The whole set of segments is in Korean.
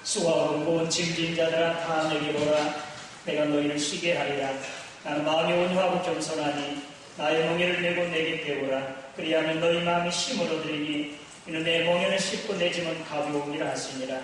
수고하고 무거운 짐진 자들아 다 내게 오라. 내가 너희를 쉬게 하리라. 나는 마음이 온유하고 겸손하니 나의 멍에를 메고 내게 배우라. 그리하면 너희 마음이 힘을 얻으리니 이는 내 멍에는 쉽고 내 짐은 가벼움이라 하시니라.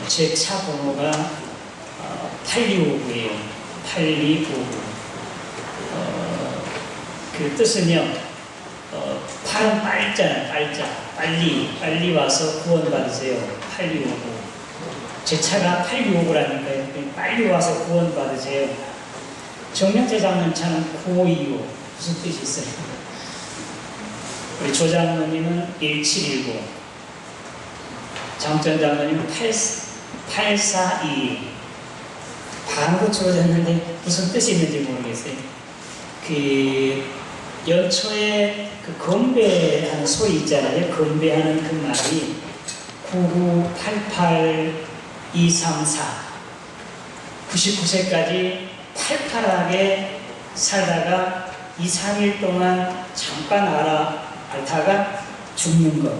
제 차 번호가 8259예요. 8259. 그 뜻은요, 팔은 빨자야, 빨자. 빨리 와서 구원받으세요. 8259. 제 차가 8259라니까요. 빨리 와서 구원받으세요. 정명재 장로님 차는 9525. 무슨 뜻이 있어요? 우리 조 장로님은 1719. 장전 장로님은 842. 반고 줄어졌는데 무슨 뜻이 있는지 모르겠어요. 그 연초에 그 건배하는 소리 있잖아요. 건배하는 그 말이 9988234 99세까지 팔팔하게 살다가 2, 3일 동안 잠깐 앓다가 죽는 것.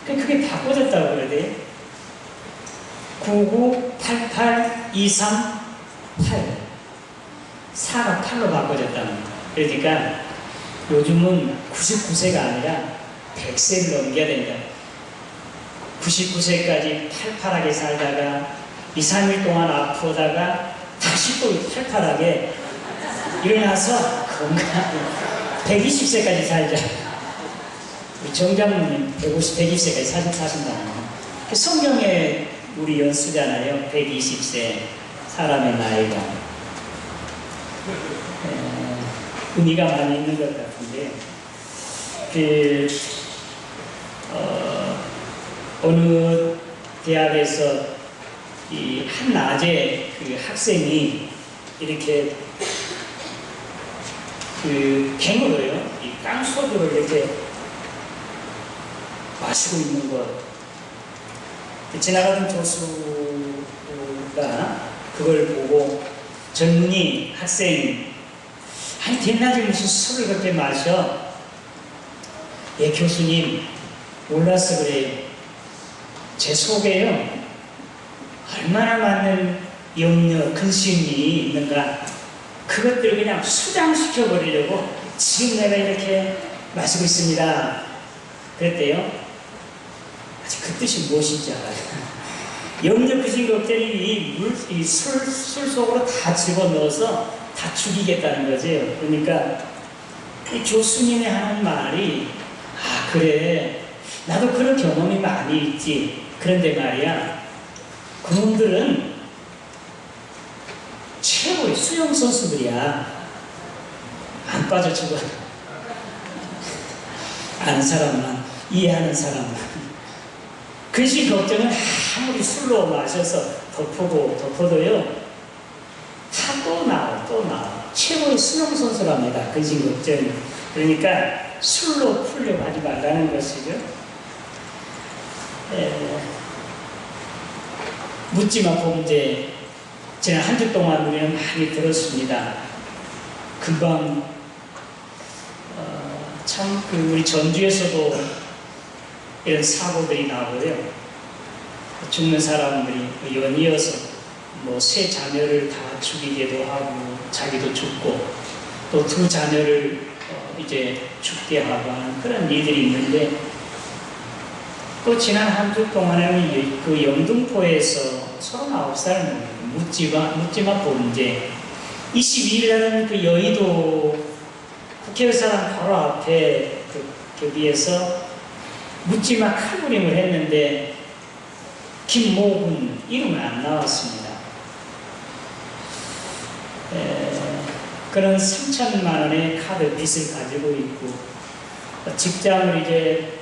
그게 바꿔졌다고 그래야 돼요. 9988238 4가 8로 바꿔졌다는 거예요. 그러니까 요즘은 99세가 아니라 100세를 넘겨야 된다. 99세까지 팔팔하게 살다가 2, 3일 동안 아프다가 다시 또 팔팔하게 일어나서 건강하게 120세까지 살자. 정장모님 120세까지 사신다는 거예요. 성경에 우리 연수잖아요. 120세 사람의 나이가 의미가 많이 있는 것 같은데 어느 대학에서 이 한낮에 그 학생이 이렇게 갱으로요 이 깡소주를 이렇게 마시고 있는 것. 지나가던 교수가 그걸 보고 젊은이 학생이 아니 대낮에 무슨 술을 그렇게 마셔? 예 교수님 몰라서 그래요. 제 속에요 얼마나 많은 염려 근심이 있는가 그것들을 그냥 수장시켜 버리려고 지금 내가 이렇게 마시고 있습니다 그랬대요. 그 뜻이 무엇인지 알아요. 염려 근심 걱정이 이 술 속으로 다 집어넣어서 다 죽이겠다는 거죠. 그러니까 이 교수님이 하는 말이 아 그래 나도 그런 경험이 많이 있지. 그런데 말이야 그놈들은 최고의 수영선수들이야. 안 빠져 죽어. 아는 사람만 이해하는 사람만 근심 걱정은 아무리 술로 마셔서 덮어도요 다 또 나와 최고의 수영선수랍니다. 근심 걱정이. 그러니까 술로 풀려고 하지 말라는 것이죠. 묻지마 범죄 지난 한 주 동안 우리는 많이 들었습니다. 금방 참 우리 전주에서도 이런 사고들이 나고요. 죽는 사람들이 연이어서 뭐 세 자녀를 다 죽이기도 하고 자기도 죽고 또 두 자녀를 이제 죽게 하고 하는 그런 일들이 있는데 또 지난 한 주 동안에는 그 영등포에서 39살 묻지마 범죄 22일날은 그 여의도 국회의사당 바로 앞에 그 거기에서 묻지마 칼부림을 했는데 김모군 이름은 안 나왔습니다. 그런 3천만 원의 카드 빚을 가지고 있고 직장을 이제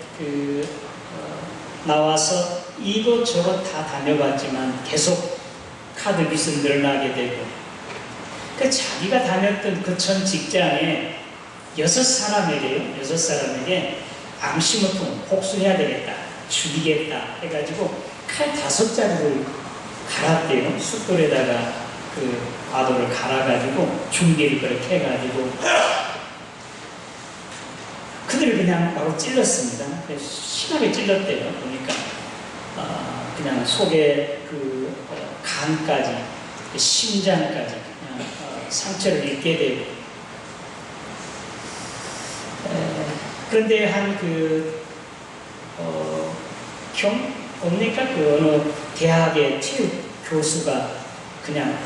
나와서 이것저것 다 다녀봤지만 계속 카드 빚은 늘어나게 되고, 자기가 다녔던 그 전 직장에 6사람에게 암시모통 복수해야 되겠다, 죽이겠다 해가지고 칼 5자루를 갈았대요. 숫돌에다가 그 과도를 갈아가지고 중계를 그렇게 해가지고 그들을 그냥 바로 찔렀습니다. 심하게 찔렀대요. 보니까 그냥 속에 그 간까지, 심장까지 그냥 상처를 입게 되고, 그런데 한 뭡니까? 그 어느 대학의 체육 교수가 그냥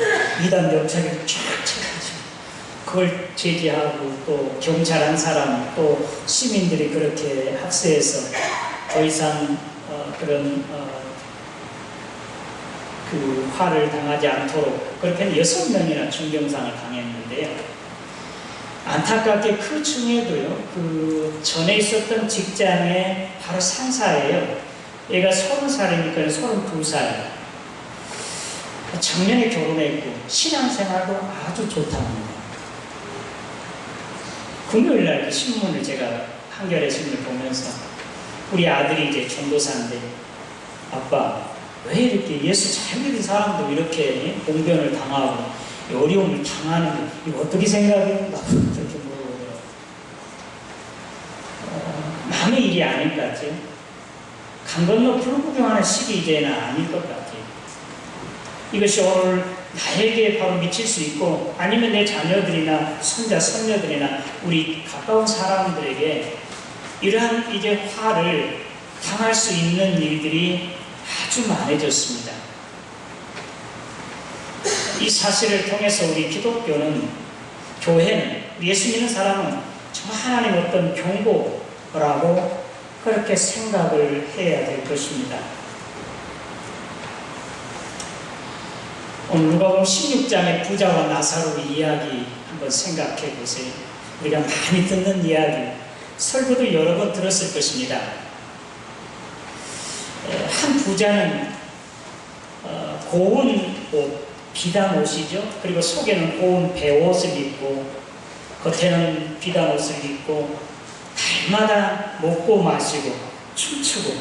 이단 옆차기를 쫙 쳐가지고 그걸 제지하고, 또 경찰 한 사람, 또 시민들이 그렇게 학세해서 더 이상 그런 그 화를 당하지 않도록 그렇게 6명이나 중경상을 당했는데요. 안타깝게 그 중에도요, 그 전에 있었던 직장의 바로 상사예요. 얘가 30살이니까 32살. 작년에 결혼했고 신앙생활도 아주 좋답니다. 금요일날 그 신문을 제가 한겨레 신문을 보면서 우리 아들이 이제 전도사인데, 아빠 왜 이렇게 예수 잘 믿은 사람도 이렇게 봉변을 당하고 어려움을 당하는데 이거 어떻게 생각해? 막 그렇게 물어보더라고요. 남의 일이 아닐 것 같아요. 강 건너 불구경하는 시기 이제는 아닐 것 같아요. 이것이 오늘 나에게 바로 미칠 수 있고, 아니면 내 자녀들이나 손자, 손녀들이나 우리 가까운 사람들에게 이러한 이제 화를 당할 수 있는 일들이 아주 많아졌습니다. 이 사실을 통해서 우리 기독교는, 교회는, 예수 믿는 사람은 정말 하나님 어떤 경고라고 그렇게 생각을 해야 될 것입니다. 오늘 누가복음 16장의 부자와 나사로의 이야기 한번 생각해 보세요. 우리가 많이 듣는 이야기, 설교도 여러 번 들었을 것입니다. 한 부자는 고운 옷, 비단 옷이죠. 그리고 속에는 고운 베옷을 입고 겉에는 비단 옷을 입고 달마다 먹고 마시고 춤추고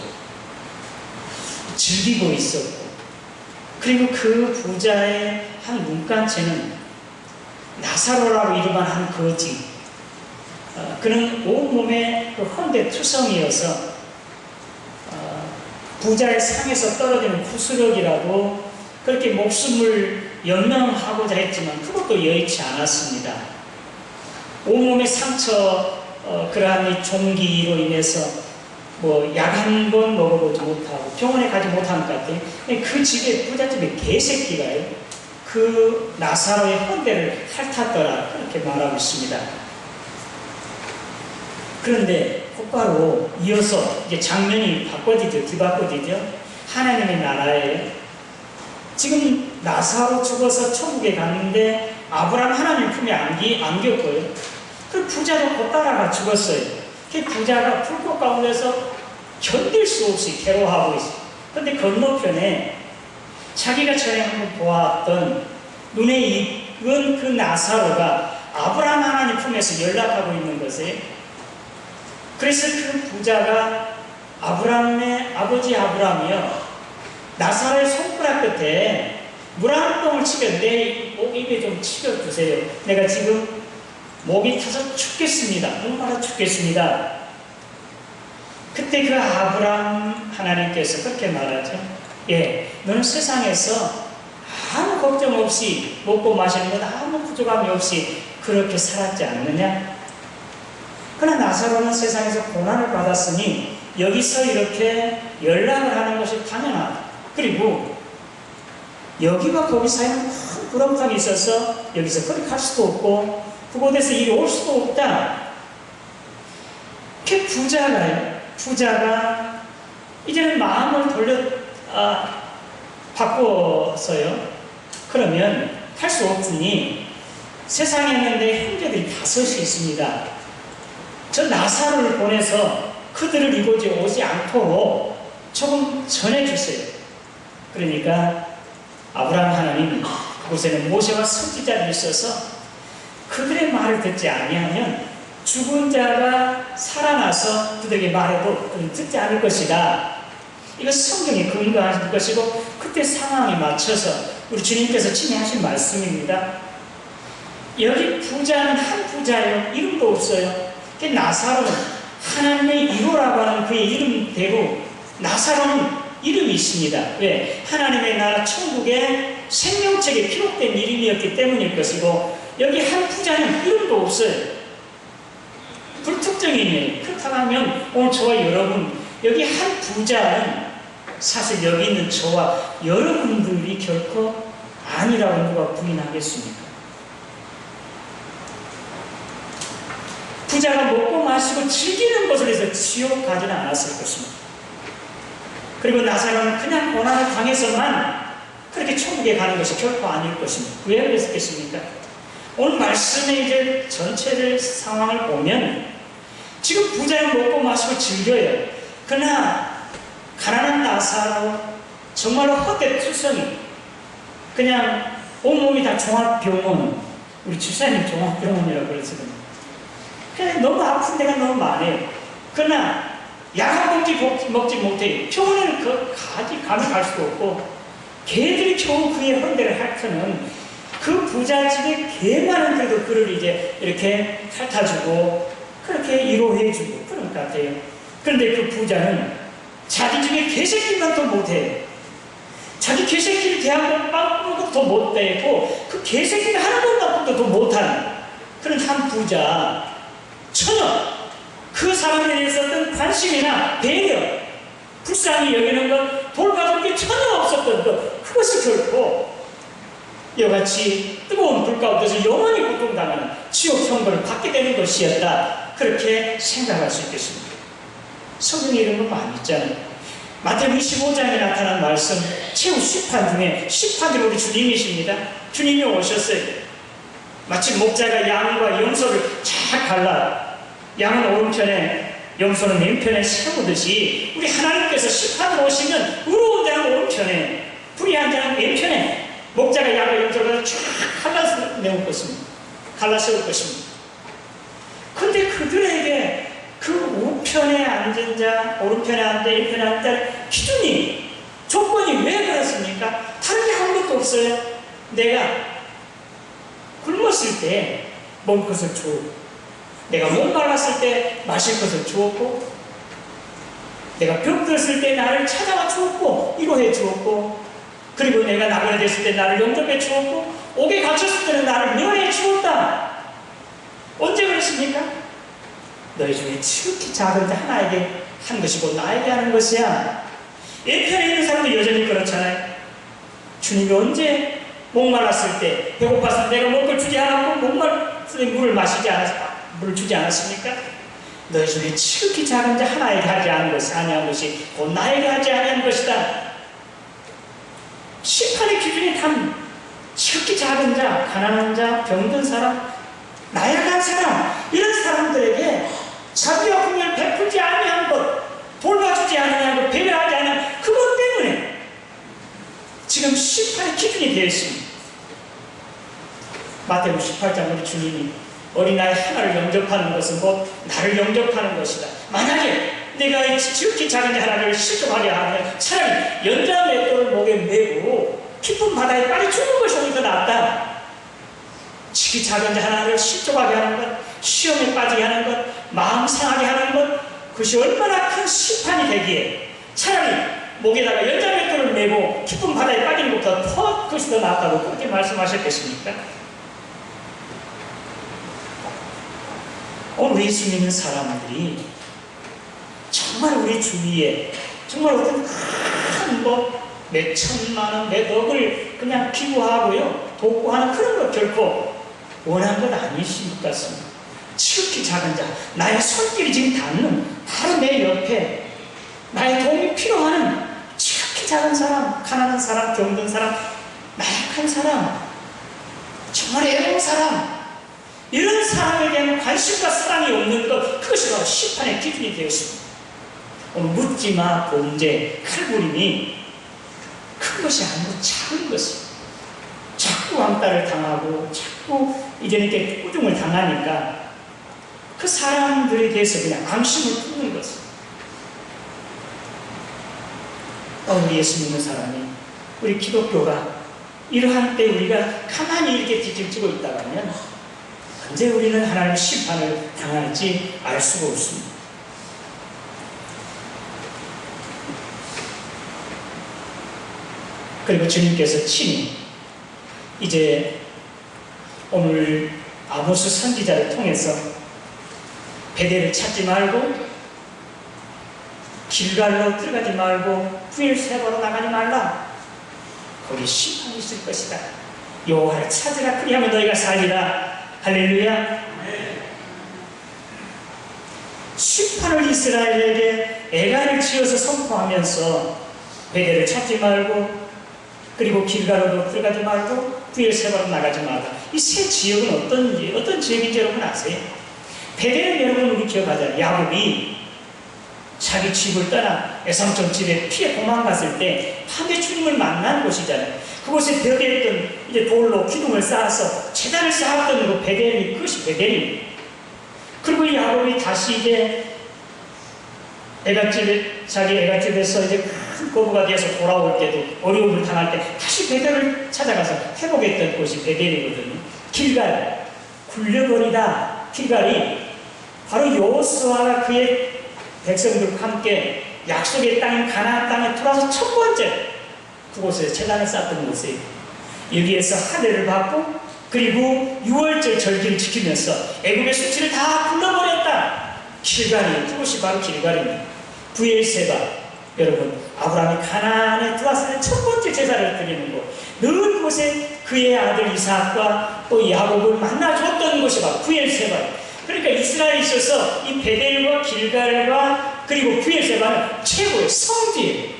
즐기고 있었고, 그리고 그 부자의 한 문간체는 나사로라고 이름한 한 거지, 그는 온몸에 그 헌데 투성이어서 부자의 상에서 떨어지는 구스럭이라고 그렇게 목숨을 연명하고자 했지만 그것도 여의치 않았습니다. 온몸의 상처, 그러한 이 종기로 인해서 약 한 번 먹어보지 못하고 병원에 가지 못한 것 같아요. 그 집에, 부잣집에 개새끼가요, 그 나사로의 헌대를 핥았더라, 그렇게 말하고 있습니다. 그런데 곧바로 이어서 이제 장면이 바꿔지죠. 뒤바꿔지죠. 하나님의 나라에 지금 나사로 죽어서 천국에 갔는데 아브라함 하나님 품에 안겼고요. 그 부자도 곧 따라가 죽었어요. 그 부자가 불꽃 가운데서 견딜 수 없이 괴로워하고 있어요. 그런데 건너편에 자기가 전에 한번 보았던 눈에 익은 그 나사로가 아브라함 하나님 품에서 연락하고 있는 것이에요. 그래서 그 부자가 아브라함의 아버지 아브라함이요, 나사로의 손가락 끝에 물 한 봉을 치겨 내 목 입에 좀 치겨주세요. 내가 지금 목이 타서 죽겠습니다. 얼마나 죽겠습니다. 그때 그 아브라함 하나님께서 그렇게 말하죠. 너는 세상에서 아무 걱정 없이 먹고 마시는 것 아무 부족함이 없이 그렇게 살았지 않느냐? 그러나 나사로는 세상에서 고난을 받았으니 여기서 이렇게 연락을 하는 것이 당연하다. 그리고 여기와 거기 사이는 큰 구렁텅이 있어서 여기서 거기 갈 수도 없고 그곳에서 이리 올 수도 없다. 그 부자가 이제는 마음을 바꿔서요, 그러면 할 수 없으니 세상에는 내 형제들이 5이 있습니다. 저 나사로를 보내서 그들을 이곳에 오지 않도록 조금 전해주세요. 그러니까 아브라함 하나님이 그곳에는 모세와 선지자들이 있어서 그들의 말을 듣지 아니하면 죽은 자가 살아나서 그들에게 말해도 그들은 듣지 않을 것이다. 이거 성경에 근거하신 것이고 그때 상황에 맞춰서 우리 주님께서 친히하신 말씀입니다. 여기 부자는 한 부자예요. 이름도 없어요. 나사로는 하나님의 1호라고 하는 그의 이름대로 나사로는 이름이 있습니다. 왜? 하나님의 나라 천국의 생명책에 기록된 이름이었기 때문일 것이고 여기 한 부자는 이름도 없어요. 불특정인이에요. 그렇다고 하면 오늘 저와 여러분 여기 한 부자는 사실 여기 있는 저와 여러분들이 결코 아니라고 누가 부인하겠습니까? 부자가 먹고 마시고 즐기는 것을 해서 지옥 가지는 않았을 것입니다. 그리고 나사로는 그냥 고난을 당해서만 그렇게 천국에 가는 것이 결코 아닐 것입니다. 왜 그랬겠습니까? 오늘 말씀의 이제 전체를 상황을 보면 지금 부자는 먹고 마시고 즐겨요. 그러나 가난한 나사로 정말로 헛되투성이 그냥 온몸이 다 종합병원, 우리 집사님 종합병원이라고 그랬거든요. 그냥 너무 아픈 데가 너무 많아요. 그러나 약한 먹지 못해요. 병원에는 감이 갈 수도 없고 개들이 겨우 그의 헌대를 핥으면 그 부잣집에 개만은 그래도 그를 이제 이렇게 핥아주고 그렇게 위로해주고 그런 것 같아요. 그런데 그 부자는 자기 집에 개새끼만 더 못해요. 자기 개새끼를 대하고 빵꾸는 것도 더 못되고 그 개새끼가 하는 것만큼도 더 못하는 그런 한 부자 전혀 그 사람에 대해서 어떤 관심이나 배려 불쌍히 여기는 것 돌봐줄 게 전혀 없었던 것 그것이 결코 이같이 뜨거운 불 가운데서 영원히 고통당하는 지옥 형벌을 받게 되는 것이었다. 그렇게 생각할 수 있겠습니다. 성경에 이런 거 많이 있잖아요. 마태복음 25장에 나타난 말씀 최후 심판 중에 심판이 우리 주님이십니다. 주님이 오셨어요. 마치 목자가 양과 염소를 잘 갈라 양은 오른편에 염소는 왼편에 세우듯이 우리 하나님께서 심판으로 오시면 의로운 자는 오른편에 불의한 자는 왼편에 목자가 양과 염소를 쫙 갈라 세울 것입니다. 그런데 그들에게 그 우편에 앉은 자, 오른편에 앉아 왼편에 앉은 자 기준이, 조건이 왜 그렇습니까? 다른 게 아무것도 없어요. 내가 굶었을 때 먹을 것을 주었고, 내가 목말랐을 때 마실 것을 주었고, 내가 병들었을 때 나를 찾아와 주었고 위로해 주었고, 그리고 내가 나그네 됐을 때 나를 영접해 주었고, 옥에 갇혔을 때는 나를 면해 주었다. 언제 그랬습니까? 너희 중에 지극히 작은 자 하나에게 한 것이고 나에게 하는 것이야. 왼편에 있는 사람도 여전히 그렇잖아요. 주님이 언제 목말랐을 때, 배고팠을 때 내가 먹을 걸 주지 않았고, 목말랐을 때 물을 주지 않았습니까? 너희 중에 지극히 작은 자 하나에게 하지 않은 것이 아니한 것이 곧 나에게 하지 아니한 것이다. 심판의 기준이 단 지극히 작은 자, 가난한 자, 병든 사람, 나약한 사람, 이런 사람들에게 자비와 공연을 베풀지 아니한 것, 돌봐주지 아니한 것, 배려하지 아니한 그것 때문에 지금 심판의 기준이 되어 있습니다. 마태복음 18장 우리 주님이 어린아이 하나를 영접하는 것은 곧 나를 영접하는 것이다. 만약에 내가 지극히 작은 자 하나를 실족하게 하면 차라리 연자 맷돌을 목에 메고 깊은 바다에 빨리 죽는 것이 오히려 더 낫다. 지극히 작은 자 하나를 실족하게 하는 것, 시험에 빠지게 하는 것, 마음 상하게 하는 것, 그것이 얼마나 큰 심판이 되기에 차라리 목에다가 연자 맷돌을 메고 깊은 바다에 빠지는 것보다 더 그것이 더 낫다고 그렇게 말씀하셨겠습니까? 오늘 예수 믿는 사람들이 정말 우리 주위에 정말 어떤 큰 몇 천만 원, 몇 억을 그냥 기부하고요, 돕고 하는 그런 것 결코 원한 것 아니실 것 같습니다. 지극히 작은 자, 나의 손길이 지금 닿는 바로 내 옆에 나의 도움이 필요한 지극히 작은 사람, 가난한 사람, 병든 사람, 나약한 사람, 정말 애로운 사람, 이런 사람에 대한 관심과 사랑이 없는 것, 그것이 바로 심판의 기준이 되었습니다. 묻지마 범죄, 칼부림이 큰 것이 아니고 작은 것이, 자꾸 왕따를 당하고 자꾸 이렇게 꾸중을 당하니까 그 사람들에 대해서 그냥 앙심을 품는 것입니다. 예수 믿는 사람이, 우리 기독교가 이러한 때 우리가 가만히 이렇게 뒤집지고 있다면 언제 우리는 하나님의 심판을 당할지 알 수가 없습니다. 그리고 주님께서 친히 이제 오늘 아모스 선지자를 통해서 베델을 찾지 말고 길갈로 들어가지 말고 부엘세바로 나가지 말라. 거기 심판이 있을 것이다. 여호와를 찾으라. 그리하면 너희가 살리라. 할렐루야. 심판을 이스라엘에게 애가를 지어서 선포하면서 베델을 찾지 말고 그리고 길가로도 들어가지 말고 부엘세바로 나가지 말라. 이 세 지역은 어떤 지역인지 여러분 아세요? 베델은 여러분 우리 기억하잖아요. 야곱이 자기 집을 떠나 에삼촌 집에 피해 도망갔을 때 밤에 주님을 만난 곳이잖아요. 그곳에 벽에 있던 이제 돌로 기둥을 쌓아서 제단을 쌓았던 그 베델이, 그것이 베델입니다. 그리고 이 야곱이 다시 이제 자기 애갓집에서 이제 큰 거부가 되어서 돌아올 때도 어려움을 당할 때 다시 베델을 찾아가서 회복했던 곳이 베델이거든요. 길갈, 굴려버리다. 길갈이 바로 여호수아가 그의 백성들과 함께 약속의 땅인 가나안 땅에 들어와서 첫 번째 그곳에 제단을 쌓았던 곳이에요. 여기에서 할례를 받고 그리고 6월절 절기를 지키면서 애굽의 수치를 다 굴러버렸다. 길갈이, 그곳이 바로 길갈입니다. 부엘세바, 여러분 아브라함이 가나안에 들어왔을 때 첫 번째 제사를 드리는 곳, 늘 곳에 그의 아들 이삭과 또 야곱을 만나줬던 곳이 바로 부엘세바. 그러니까 이스라엘에 있어서 이 베델과 길갈과 그리고 부엘세바는 최고의 성지예요.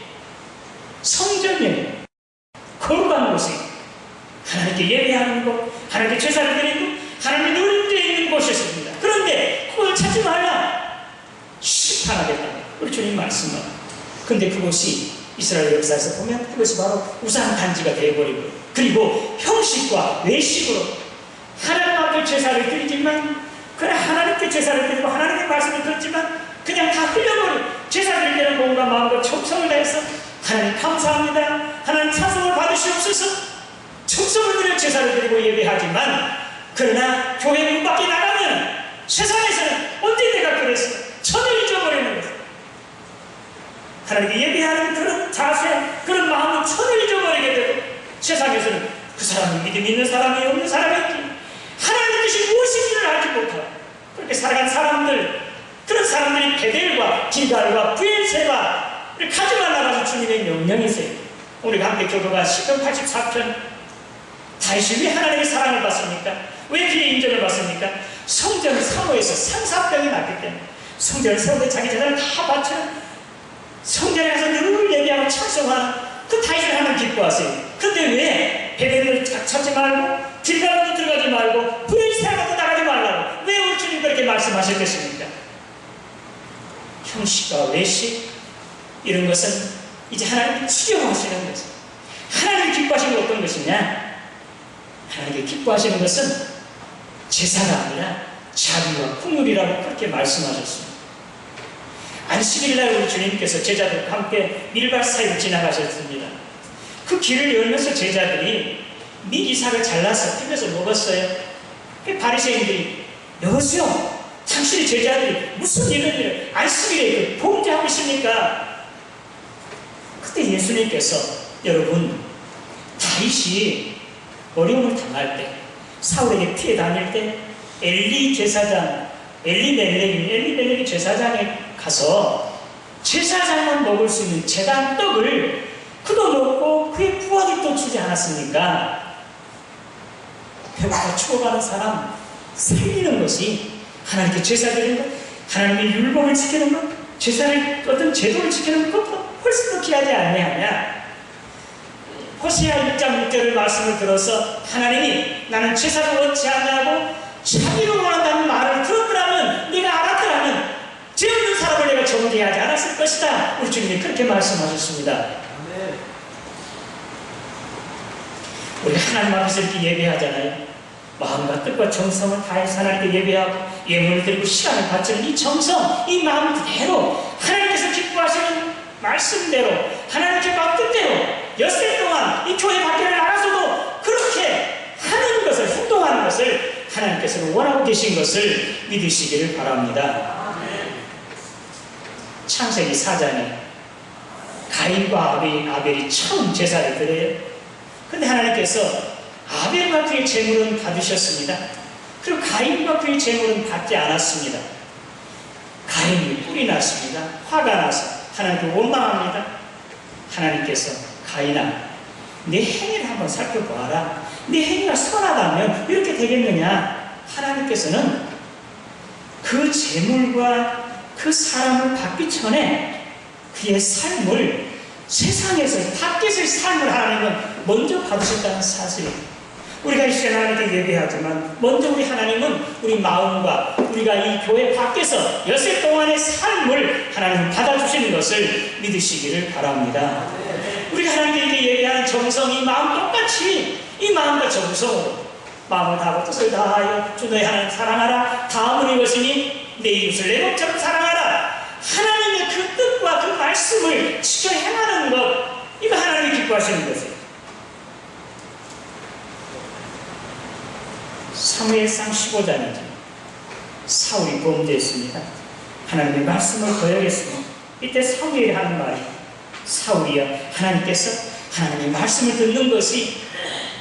성전이에요. 거룩한 곳이 하나님께 예배하는 곳, 하나님께 제사를 드리는 곳, 하나님의 누림죄 있는 곳이었습니다. 그런데 그걸 찾지 말라. 심판하겠다. 우리 주님 말씀은. 그런데 그곳이 이스라엘 역사에서 보면 그것이 바로 우상단지가 되어버리고 그리고 형식과 외식으로 하나님 앞에 제사를 드리지만 그래 하나님께 제사를 드리고 하나님의 말씀을 듣지만 그냥 다 흘려버려. 제사 드릴 때는 몸과 마음과 정성을 다해서 하나님 감사합니다. 하나님 찬송을 받으시옵소서. 정성을 들여 제사를 드리고 예배하지만 그러나 교회 문 밖에 나가면 세상에서는 언제 내가 그랬어? 전혀 잊어버리는 거죠. 하나님께 예배하는 그런 자세, 그런 마음을 전혀 잊어버리게 되고 세상에서는 그 사람은 믿음 있는 사람이 없는 사람이 하나님의 뜻이 무엇인지를 알지 못하고 그렇게 살아간 사람들, 그런 사람들이 베델과 길갈과 부엘세바를 가지 말라고 주님의 명령이세요. 우리가 함께 교도가 시편 84편 다윗이 왜 하나님의 사랑을 받습니까? 왜 그의 인정을 받습니까? 성전 사모에서 상사병이 났기 때문에 성전을 세우고 자기 재산을 다 바쳐 성전에 가서 늘 예배하고 찬송하는 그 다윗을 하나님 기뻐하세요. 근데 왜 베델을 찾지 말고 길갈로 들어가지 말고 부엘세바로 나가지 말라고 왜 우리 주님 그렇게 말씀하셨겠습니까? 형식과 외식 이런 것은 이제 하나님이 추경하시는 거죠. 하나님이 기뻐하시는 게 어떤 것이냐? 하나님이 기뻐하시는 것은 제사가 아니라 자비와 국률이라고 그렇게 말씀하셨습니다. 안식일날 우리 주님께서 제자들과 함께 밀밭 사이를 지나가셨습니다. 그 길을 열면서 제자들이 밀이삭을 잘라서 뜯어서 먹었어요. 그 바리새인들이 여보세요, 당신의 제자들이 무슨 이런 일을 안식일에 봉제하고 있습니까? 그때 예수님께서 여러분 다윗이 어려움을 당할 때 사울에게 피해 다닐 때 엘리멜렉이 제사장에 가서 제사장만 먹을 수 있는 제단 떡을 그도 먹고 그의 부하들도 주지 않았습니까? 배고파 죽어가는 사람 살리는 것이 하나님께 제사 드리는 것, 하나님의 율법을 지키는 것, 제사를 어떤 제도를 지키는 것보다 훨씬 더 귀하지 않느냐. 호세아 1장 6절의 말씀을 들어서 하나님이 나는 제사를 원치 않냐고 자비를 원한다는 말을 들었더라면, 네가 알았더라면 죄 없는 사람을 내가 정죄하지 않았을 것이다. 우리 주님이 그렇게 말씀하셨습니다. 우리가 하나님 앞에서 이렇게 예배하잖아요. 마음과 뜻과 정성을 다해서 하나님께 예배하고 예물을 드리고 시간을 바치는 이 정성, 이 마음 그대로 하나님께서 기뻐하시는 말씀대로 하나님께 마음 뜻대로 엿새 동안 이 교회 밖에를 나가서도 그렇게 하는 것을, 행동하는 것을 하나님께서는 원하고 계신 것을 믿으시기를 바랍니다. 창세기 4장에 가인과 아벨이 처음 제사를 드려요. 근데 하나님께서 아벨과 그의 제물은 받으셨습니다. 그리고 가인과 그의 제물은 받지 않았습니다. 가인이 뿔이 났습니다. 화가 나서 하나님께 원망합니다. 하나님께서 가인아, 내 행위를 한번 살펴보아라. 내 행위가 선하다면 이렇게 되겠느냐. 하나님께서는 그 제물과 그 사람을 받기 전에 그의 삶을, 세상에서 밖에서의 삶을 하나님은 먼저 받으셨다는 사실입니다. 우리가 이 시간 하나님께 예배하지만 먼저 우리 하나님은 우리 마음과 우리가 이 교회 밖에서 엿새 동안의 삶을 하나님은 받아주시는 것을 믿으시기를 바랍니다. 우리가 하나님께 이렇게 예배하는 정성, 이 마음 똑같이 이 마음과 정성으로 마음을 다하고 뜻을 다하여 주 너희 하나님 사랑하라. 다음은 이것이니 내 이웃을 내 몸처럼 사랑하라. 하나님의 그 뜻과 그 말씀을 지켜 행하는 것, 이거 하나님이 기뻐하시는 것이에요. 사무엘상 15장이죠. 사울이 범죄했습니다. 하나님의 말씀을 거역했습니다. 이때 사무엘이 하는 말이, 사울이여, 하나님께서 하나님의 말씀을 듣는 것이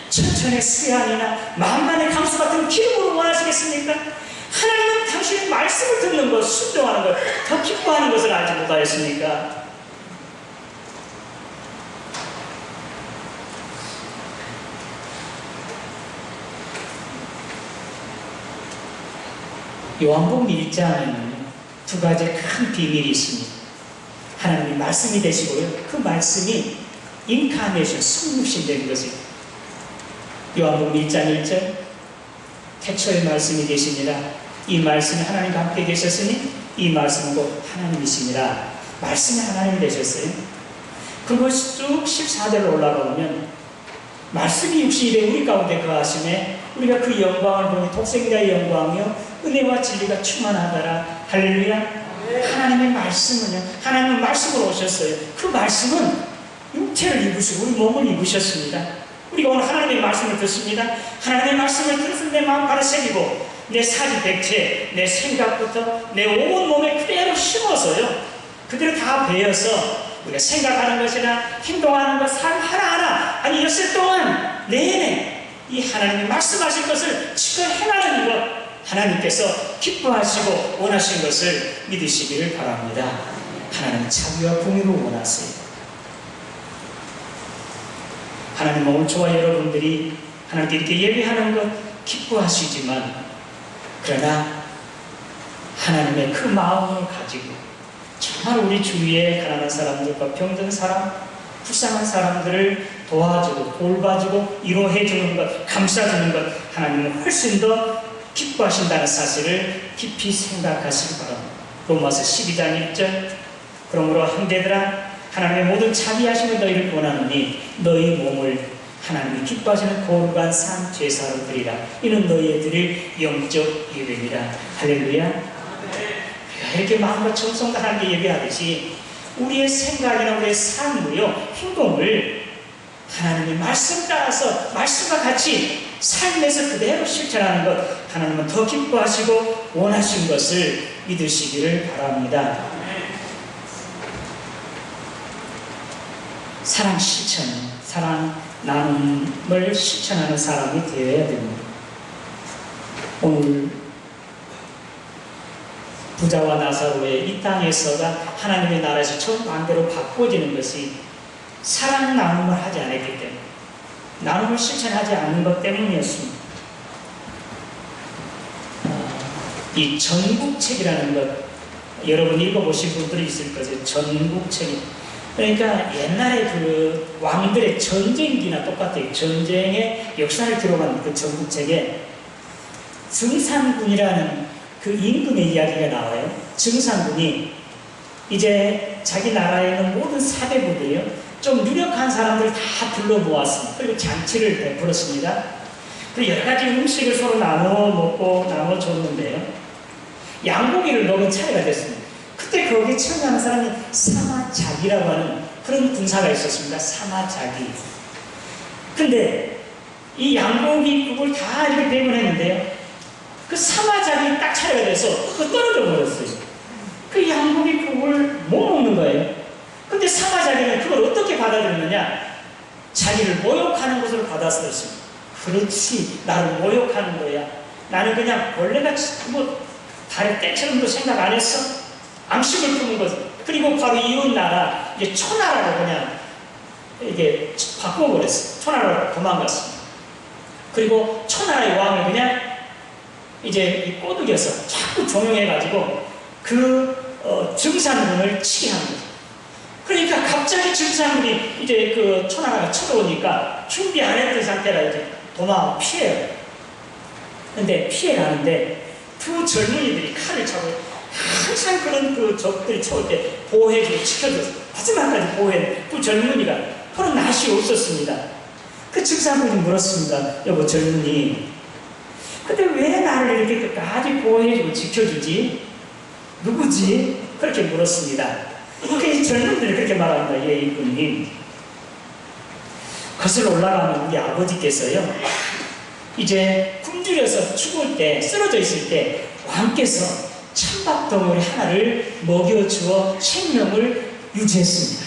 천천의 수양이나 만만의 강수 같은 기름으로 원하시겠습니까? 하나님은 당신의 말씀을 듣는 것, 순종하는 것, 더 기뻐하는 것을 알지 못하였습니까? 요한복음 1장에는 두 가지 큰 비밀이 있습니다. 하나님이 말씀이 되시고요, 그 말씀이 인카네이션, 성육신 된 것입니다. 요한복음 1장 1절, 태초의 말씀이 계시니라. 이 말씀이 하나님과 함께 계셨으니 이 말씀은 곧 하나님이시니라. 말씀이 하나님이 되셨어요. 그리고 쭉 14절로 올라가보면 말씀이 육신이 되 우리 가운데 거하심에 우리가 그 영광을 보니 독생자의 영광이요 은혜와 진리가 충만하더라. 할렐루야. 하나님의 말씀은요, 하나님은 말씀으로 오셨어요. 그 말씀은 육체를 입으시고 우리 몸을 입으셨습니다. 우리가 오늘 하나님의 말씀을 듣습니다. 하나님의 말씀을 들어서 내 마음 바로 새기고 내 사지백체, 내 생각부터 내 온 몸에 그대로 심어서요, 그대로 다 배어서 우리가 생각하는 것이나 행동하는 것, 삶 하나하나, 아니 엿새 동안 내내 이 하나님이 말씀하신 것을 지켜 행하는 것, 하나님께서 기뻐하시고 원하신 것을 믿으시기를 바랍니다. 하나님은 자비와 공의를 원하세요. 하나님은 오늘 저와 여러분들이 하나님께 이렇게 예배하는 것 기뻐하시지만, 그러나 하나님의 그 마음을 가지고 정말 우리 주위에 가난한 사람들과 병든 사람, 불쌍한 사람들을 도와주고 돌봐주고 위로해주는 것, 감싸주는 것, 하나님은 훨씬 더 기뻐하신다는 사실을 깊이 생각하시기 바랍니다. 로마서 12장 1절, 그러므로 형제들아, 하나님의 모든 자비하심을 너희를 원하노니 너희 몸을 하나님이 기뻐하시는 거룩한 산 제사로 드리라. 이는 너희의 드릴 영적 예배니라. 할렐루야. 이렇게 마음과 정성과 하나님께 예배하듯이 우리의 생각이나 우리의 삶을요, 행동을 하나님의 말씀 따라서 말씀과 같이 삶에서 그대로 실천하는 것, 하나님은 더 기뻐하시고 원하신 것을 믿으시기를 바랍니다. 사랑 실천, 사랑 나눔을 실천하는 사람이 되어야 됩니다. 오늘 부자와 나사로의 이 땅에서가 하나님의 나라에서 처음 반대로 바꿔지는 것이 사랑 나눔을 하지 않았기 때문에, 나눔을 실천하지 않는 것 때문이었습니다. 이 전국책이라는 것, 여러분 읽어보신 분들이 있을 거죠. 전국책이. 그러니까 옛날에 그 왕들의 전쟁기나 똑같아요. 전쟁의 역사를 들어간 그 전국책에 증산군이라는 그 임금의 이야기가 나와요. 증산군이 이제 자기 나라에 있는 모든 사대부들이요, 좀 유력한 사람들 다 불러 모았습니다. 그리고 잔치를 베풀었습니다. 그리고 여러 가지 음식을 서로 나눠 먹고 나눠 줬는데요, 양고기를 먹은 차례가 됐습니다. 그때 거기에 참여하는 사람이 사마자기라고 하는 그런 군사가 있었습니다. 사마자기. 근데 이 양고기국을 다 이렇게 배분했는데요, 그 사마자기 딱 차례가 돼서 그거 떨어져 버렸어요. 그 양고기국을 못 먹는 거예요. 근데 사마자기는 그걸 어떻게 받아들였느냐? 자기를 모욕하는 것으로 받아들였습니다. 그렇지, 나를 모욕하는 거야. 나는 그냥 원래같이 뭐 다른 때처럼도 생각 안 했어. 앙심을 품은 거죠. 그리고 바로 이웃 나라, 이제 초나라로 그냥 이게 바꿔버렸어요. 초나라로 도망갔습니다. 그리고 초나라의 왕을 그냥 이제 꼬드겨서 자꾸 종용해가지고 그 증산군을 치게 합니다. 그러니까 갑자기 증산군이 이제 그 초나라가 쳐들어오니까 준비 안 했던 상태라 이제 도망 피해요. 근데 피해가는데 두 젊은이들이 칼을 차고 항상 그런 그 적들이 쳐올 때 보호해주고 지켜줘서 마지막까지 보호해. 두 젊은이가 그런 낯이 없었습니다. 그 증산군이 물었습니다. 여보 젊은이, 근데 왜 나를 이렇게 끝까지 보호해주고 지켜주지? 누구지? 그렇게 물었습니다. 그 젊은이들이 그렇게 말합니다. 예, 이분님. 거슬러 올라가면 우리 아버지께서요, 이제 굶주려서 죽을 때, 쓰러져 있을 때 왕께서 찬밥덩어리 하나를 먹여주어 생명을 유지했습니다.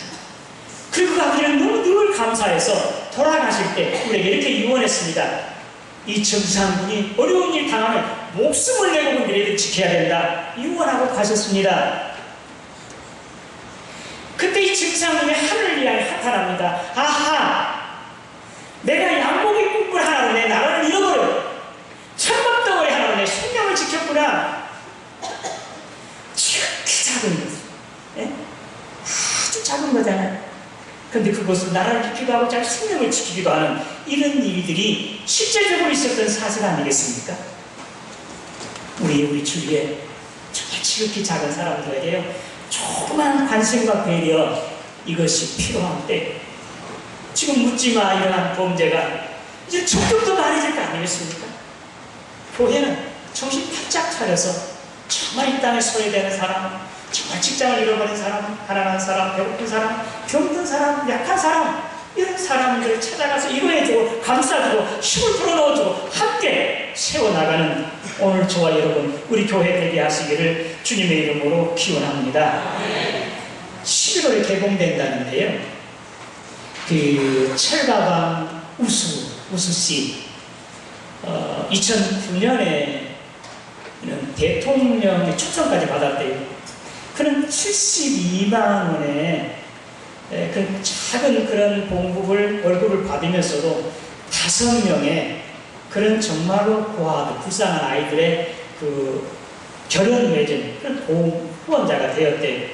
그리고 그 아버지는 너무 늘 감사해서 돌아가실 때 우리에게 이렇게 유언했습니다. 이 증산군이 어려운 일 당하면 목숨을 내고 너희를 지켜야 된다. 유언하고 가셨습니다. 그때 이 증산군이 하늘을 향해 한탄합니다. 아하! 내가 양고기국을 하나로 내 나라를 잃어버려. 찬밥덩어리 하나로 내 생명을 지켰구나. 작은 것, 예? 아주 작은 거잖아요. 근데 그것을 나라를 지키기도 하고 자기 생명을 지키기도 하는 이런 일들이 실제적으로 있었던 사실 아니겠습니까? 우리 주위에 정말 지극히 작은 사람들에게요, 조그만 관심과 배려, 이것이 필요한 때, 지금 묻지마 일어난 범죄가 이제 점점 더 많아질 거 아니겠습니까? 교회는 정신 바짝 차려서 정말 이 땅에 소외되는 사람, 정말 직장을 잃어버린 사람, 가난한 사람, 배고픈 사람, 병든 사람, 약한 사람, 이런 사람들을 찾아가서 위로해주고 감싸주고 힘을 불어넣어주고 함께 세워나가는 오늘 저와 여러분, 우리 교회 되게 하시기를 주님의 이름으로 기원합니다. 11월에 개봉된다는데요, 그 철가방 우수씨 2009년에 대통령의 초청까지 받았대요. 그는 72만 원의 그 작은 그런 봉급을, 월급을 받으면서도 5명의 그런 정말로 고아도 불쌍한 아이들의 그 결혼 맺은 그런 보험 후원자가 되었대요.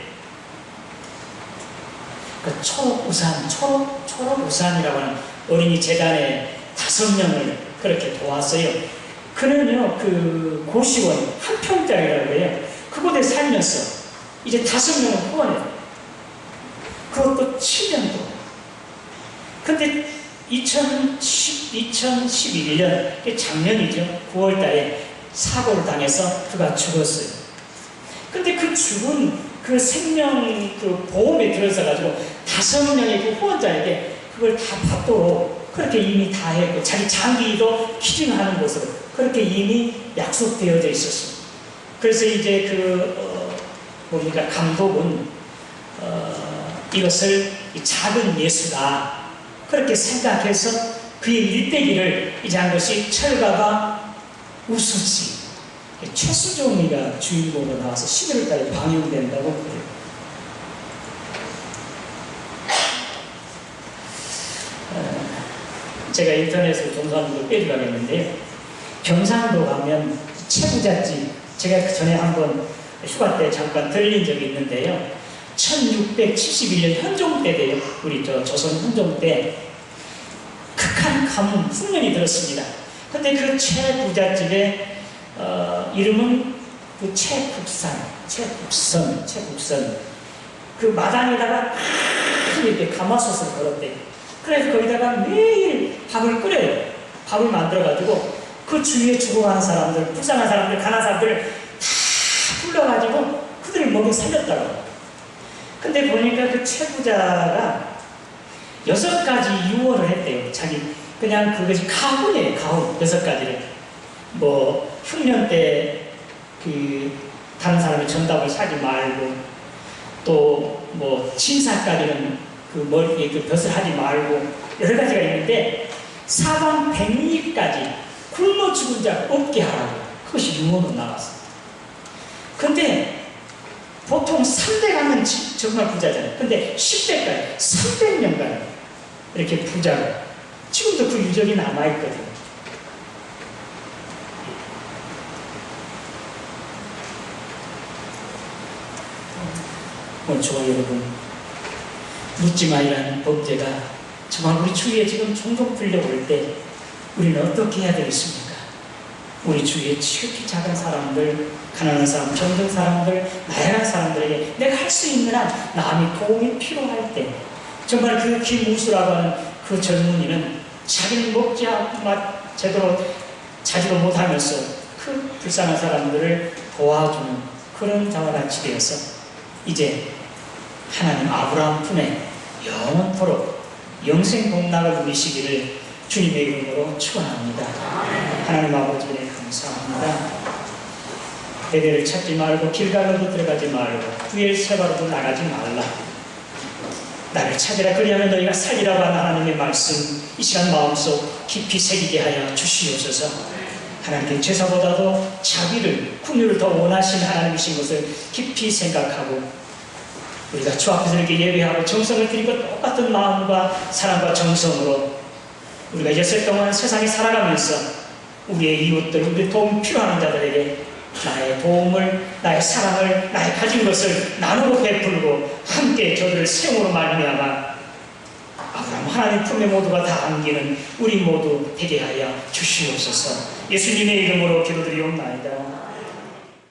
그 초록우산이라고 하는 어린이 재단에 5명을 그렇게 도왔어요. 그는요, 그 고시원 한 평짜리라고 해요. 그곳에 살면서 이제 5명을 후원해요. 그것도 7년도. 근데 2011년, 작년이죠. 9월 달에 사고를 당해서 그가 죽었어요. 근데 그 죽은 그 생명 그 보험에 들어서가지고 5명의 그 후원자에게 그걸 다 받도록 그렇게 이미 다 했고, 자기 장기도 기증하는 것으로 그렇게 이미 약속되어져 있었습니다. 그래서 이제 뭡니까, 감독은 이것을 작은 예수다 그렇게 생각해서 그의 일대기를 이제 한 것이 철가방 우수씨, 최수종이가 주인공으로 나와서 11월 달에 방영된다고 그래요. 제가 인터넷으로 동사무소 빼주가겠는데요, 경상도 가면 최부잣집, 제가 전에 한번 휴가 때 잠깐 들린 적이 있는데요, 1671년 현종 때 돼요. 우리 조선 현종 때 극한 가뭄, 흉년이 들었습니다. 근데 그 최부잣집에 이름은 그 채국선. 그 마당에다가 이렇게 가마솥을 걸었대요. 그래서 거기다가 매일 밥을 끓여요. 밥을 만들어가지고 그 주위에 죽어가는 사람들, 불쌍한 사람들, 가난한 사람들을 다 불러가지고 그들을 먹여 살렸다고. 근데 보니까 그 채부자가 6가지 유언을 했대요. 자기 그냥 그것이 가훈이에요. 가훈 6가지를. 뭐 흉년 때 그 다른 사람의 전답을 사지 말고, 또 뭐 진사까지는 그 머리에 그 벼슬 하지 말고 여러 가지가 있는데 사방 백리까지 굶어 죽은 자 없게 하라고. 그것이 유언으로 나왔습니다. 근데 보통 3대 가면 정말 부자잖아요. 근데 10대까지 300년간 이렇게 부자로 지금도 그 유적이 남아있거든요. 저와 여러분, 묻지마이라는 범죄가 정말 우리 주위에 지금 종종 풀려올 때 우리는 어떻게 해야 되겠습니까? 우리 주위에 지극히 작은 사람들, 가난한 사람, 병든 사람들, 나약한 사람들에게 내가 할 수 있는 한 남이 도움이 필요할 때, 정말 그 김우수라고 하는 그 젊은이는 자기는 먹지 제대로 자지도 못하면서 그 불쌍한 사람들을 도와주는 그런 자와 같이 되어서 이제 하나님 아브라함 품에 영원토록 영생 복락을 누리시기를 주님의 이름으로 축원합니다. 하나님 아버지 네 감사합니다. 베델을 찾지 말고 길갈로도 들어가지 말고 부엘세바로도 나가지 말라. 나를 찾으라 그리하면 너희가 살리라고 하는 하나님의 말씀, 이 시간 마음속 깊이 새기게 하여 주시옵소서. 하나님께 제사보다도 자비를, 긍휼을 더 원하시는 하나님이신 것을 깊이 생각하고 우리가 주 앞에서 이렇게 예배하고 정성을 드리고 똑같은 마음과 사랑과 정성으로 우리가 이제 동안 세상에 살아가면서 우리의 이웃들, 우리 도움 필요한 자들에게 나의 도움을, 나의 사랑을, 나의 가진 것을 나누고 베풀고 함께 저들을 세움으로 말미암아 아브라함 하나님 품에 모두가 다 안기는 우리 모두 되게 하여 주시옵소서. 예수님의 이름으로 기도드리옵나이다.